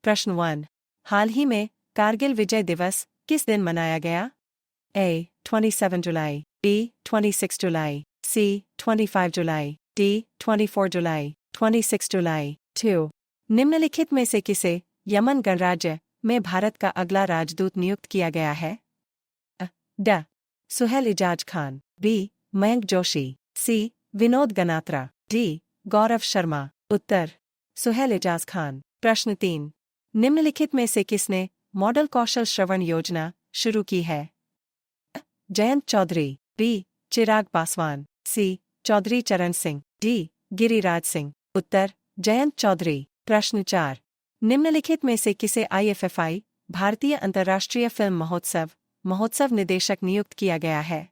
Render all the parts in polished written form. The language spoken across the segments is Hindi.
प्रश्न 1। हाल ही में कारगिल विजय दिवस किस दिन मनाया गया? A. 27 July, B. 26 July, C. 25 July, D. 24 जुलाई, 26 जुलाई। 2. निम्नलिखित में से किसे यमन गणराज्य में भारत का अगला राजदूत नियुक्त किया गया है? ड. Suhail Ijaz Khan, B. Mayank Joshi, C. Vinod Ganatra, D. Gaurav Sharma. उत्तर सुहेल इजाज खान। प्रश्न 3। निम्नलिखित में से किसने मॉडल कौशल श्रवण योजना शुरू की है? जयंत चौधरी, B. चिराग पासवान, C. चौधरी चरण सिंह, D. गिरिराज सिंह। उत्तर जयंत चौधरी। प्रश्न 4। निम्नलिखित में से किसे IFFI भारतीय अंतर्राष्ट्रीय फिल्म महोत्सव निदेशक नियुक्त किया गया है?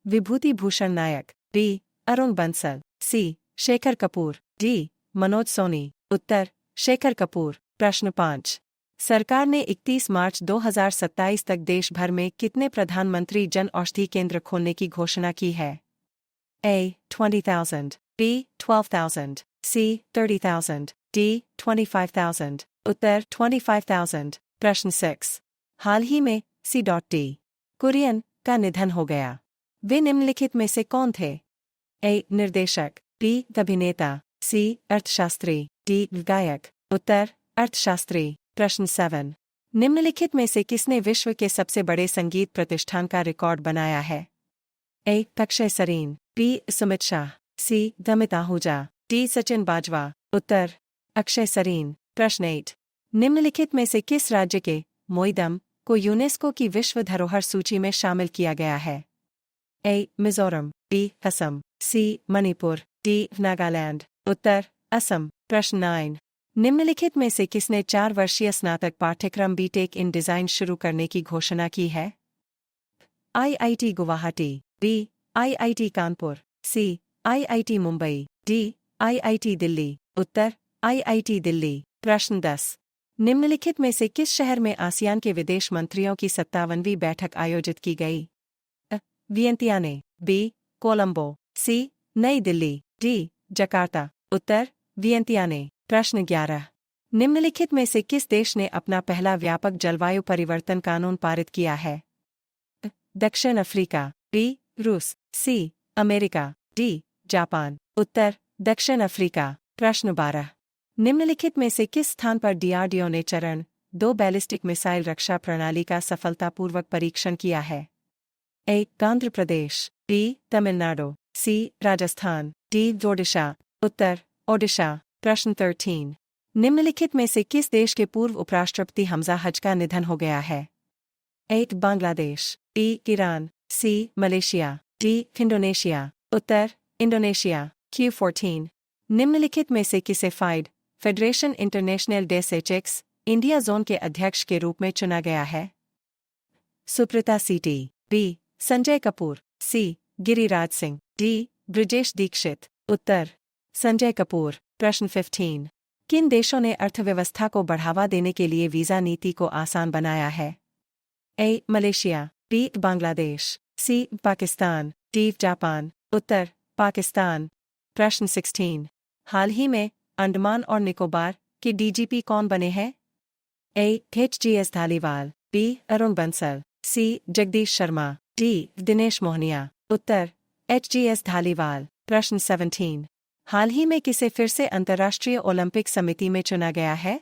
विभूति भूषण नायक, B. Arun Bansal, C. Shekhar Kapoor, D. Manoj Soni. उत्तर शेखर कपूर। प्रश्न 5। सरकार ने 31 मार्च 2027 तक देश भर में कितने प्रधानमंत्री जन औषधि केंद्र खोलने की घोषणा की है? A. 20,000, B. 12,000, C. 30,000, D. 25,000। उत्तर 25,000। प्रश्न 6। हाल ही में C.T. कुरियन का निधन हो गया। वे निम्नलिखित में से कौन थे? A. निर्देशक, B. अभिनेता, C. अर्थशास्त्री, D. गायक। उत्तर अर्थशास्त्री। प्रश्न 7। निम्नलिखित में से किसने विश्व के सबसे बड़े संगीत प्रतिष्ठान का रिकॉर्ड बनाया है? A. Akshay Sarin, B. Sumit Shah, C. दमित Ahuja, D. Sachin Bajwa. उत्तर अक्षय सरीन। प्रश्न 8। निम्नलिखित में से किस राज्य के मोइदम को यूनेस्को की विश्व धरोहर सूची में शामिल किया गया है? A. Mizoram, B. Assam, C. Manipur, D. Nagaland. उत्तर असम। प्रश्न 9। निम्नलिखित में से किसने 4 वर्षीय स्नातक पाठ्यक्रम B.Tech इन डिज़ाइन शुरू करने की घोषणा की है? IIT Guwahati, B. IIT Kanpur, C. IIT Mumbai, D. IIT Delhi. उत्तर IIT दिल्ली। प्रश्न 10। निम्नलिखित में से किस शहर में आसियान के विदेश मंत्रियों की 57वीं बैठक आयोजित की गई? वियंतियाने, B. कोलंबो, C. नई दिल्ली, D. जकार्ता। उत्तर वियंतियाने। प्रश्न 11। निम्नलिखित में से किस देश ने अपना पहला व्यापक जलवायु परिवर्तन कानून पारित किया है? दक्षिण अफ्रीका, B. रूस, C. America, D. जापान। उत्तर दक्षिण अफ्रीका। प्रश्न 12। निम्नलिखित में से किस स्थान पर DRDO ने चरण 2 बैलिस्टिक मिसाइल रक्षा प्रणाली का सफलतापूर्वक परीक्षण किया है? A. Andhra Pradesh, B. Tamil Nadu, C. Rajasthan, D. Odisha. उत्तर ओडिशा। प्रश्न 13। निम्नलिखित में से किस देश के पूर्व उपराष्ट्रपति हमजा हज का निधन हो गया है? A. Bangladesh, B. Iran, C. Malaysia, D. Indonesia. उत्तर इंडोनेशिया। Q14। निम्नलिखित में से किसे FIDE Federation Internationale des Echecs India zone के अध्यक्ष के रूप में चुना गया है? सुप्रीता सीटी, B. Sanjay Kapoor, C. Giriraj Singh, D. Brijesh Dixit. उत्तर संजय कपूर। प्रश्न 15। किन देशों ने अर्थव्यवस्था को बढ़ावा देने के लिए वीज़ा नीति को आसान बनाया है? A. Malaysia, B. Bangladesh, C. Pakistan, D. Japan. उत्तर पाकिस्तान। प्रश्न 16। हाल ही में अंडमान और निकोबार के DGP कौन बने हैं? A. HGS Dhaliwal, B. Arun Bansal, C. Jagdish Sharma, D. Dinesh Mohania. Uttar HGS Dhaliwal. प्रश्न 17। हाल ही में किसे फिर से अंतर्राष्ट्रीय ओलंपिक समिति में चुना गया है?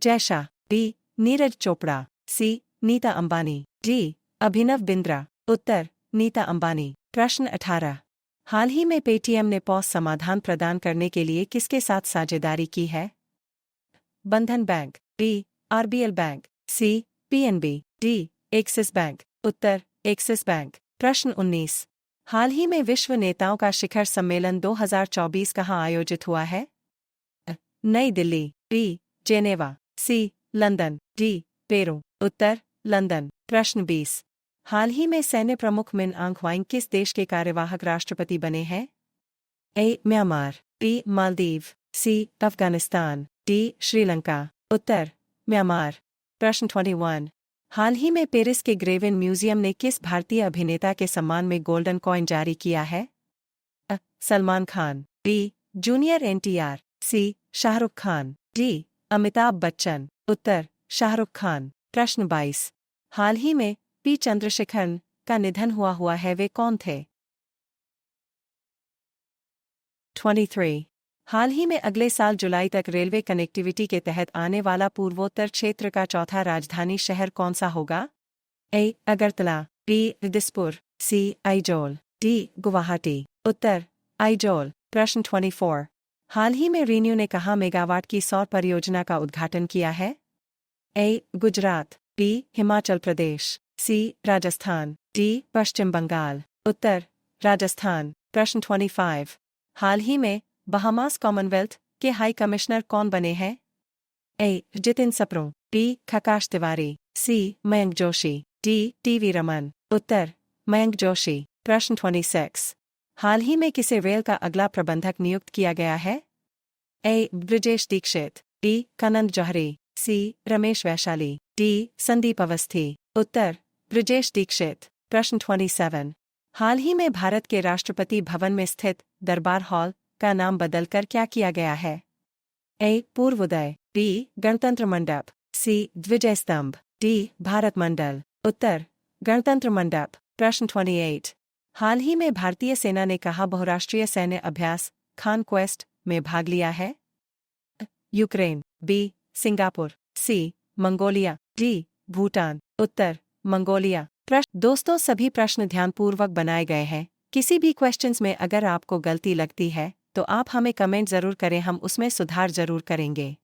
Jay Shah, B. Neeraj Chopra, C. Nita Ambani, D. Abhinav Bindra. उत्तर नीता अंबानी। प्रश्न 18। हाल ही में पेटीएम ने पॉस समाधान प्रदान करने के लिए किसके साथ साझेदारी की है? Bandhan bank, B. RBL bank, C. PNB, D. Axis bank. उत्तर एक्सिस बैंक। प्रश्न 19। हाल ही में विश्व नेताओं का शिखर सम्मेलन 2024 कहाँ आयोजित हुआ है? Nai Delhi, B. Geneva, C. London, D. Peru. उत्तर लंदन। प्रश्न 20। हाल ही में सैन्य प्रमुख मिन आंग ह्वांग किस देश के कार्यवाहक राष्ट्रपति बने हैं? A. Myanmar, B. Maldives, C. Afghanistan, D. Sri Lanka. Uttar Myanmar. प्रश्न 21। हाल ही में पेरिस के ग्रेविन म्यूजियम ने किस भारतीय अभिनेता के सम्मान में गोल्डन कॉइन जारी किया है? Salman Khan, B. Junior NTR, C. Shahrukh Khan, D. Amitabh Bachchan. उत्तर शाहरुख खान। प्रश्न 22। हाल ही में पी चंद्रशेखरन का निधन हुआ है, वे कौन थे? 23। हाल ही में अगले साल जुलाई तक रेलवे कनेक्टिविटी के तहत आने वाला पूर्वोत्तर क्षेत्र का चौथा राजधानी शहर कौन सा होगा? ए. अगरतला। बी. दिसपुर। सी. आइजोल। डी. गुवाहाटी। उत्तर आइजोल। प्रश्न 24। हाल ही में रीन्यू ने कहाँ मेगावाट की सौर परियोजना का उद्घाटन किया है? ए. गुजरात। बी. हिमाचल प्रदेश। सी. राजस्थान। डी. पश्चिम बंगाल। उत्तर राजस्थान। प्रश्न 25। हाल ही में बहामास कॉमनवेल्थ के हाई कमिश्नर कौन बने हैं? ए. जितिन सप्रू। बी. खकाश तिवारी। सी. मयंक जोशी। डी. टी.वी. रमन। उत्तर मयंक जोशी। प्रश्न 26। हाल ही में किसे रेल का अगला प्रबंधक नियुक्त किया गया है? ए. ब्रिजेश दीक्षित। बी. कनंद जौहरी। सी. रमेश वैशाली। डी. संदीप अवस्थी। उत्तर ब्रिजेश दीक्षित। प्रश्न 27। हाल ही में भारत के राष्ट्रपति भवन में स्थित दरबार हॉल का नाम बदलकर क्या किया गया है? ए. पूर्वोदय। बी. गणतंत्र मंडप। सी. विजय स्तंभ। डी. भारत मंडल। उत्तर गणतंत्र मंडप। प्रश्न 28। हाल ही में भारतीय सेना ने कहाँ बहुराष्ट्रीय सैन्य अभ्यास कॉन्क्वेस्ट में भाग लिया है? यूक्रेन। बी. सिंगापुर। सी. मंगोलिया। डी. भूटान। उत्तर मंगोलिया। दोस्तों, सभी प्रश्न ध्यानपूर्वक बनाए गए हैं। किसी भी क्वेश्चंस में अगर आपको गलती लगती है तो आप हमें कमेंट जरूर करें, हम उसमें सुधार जरूर करेंगे।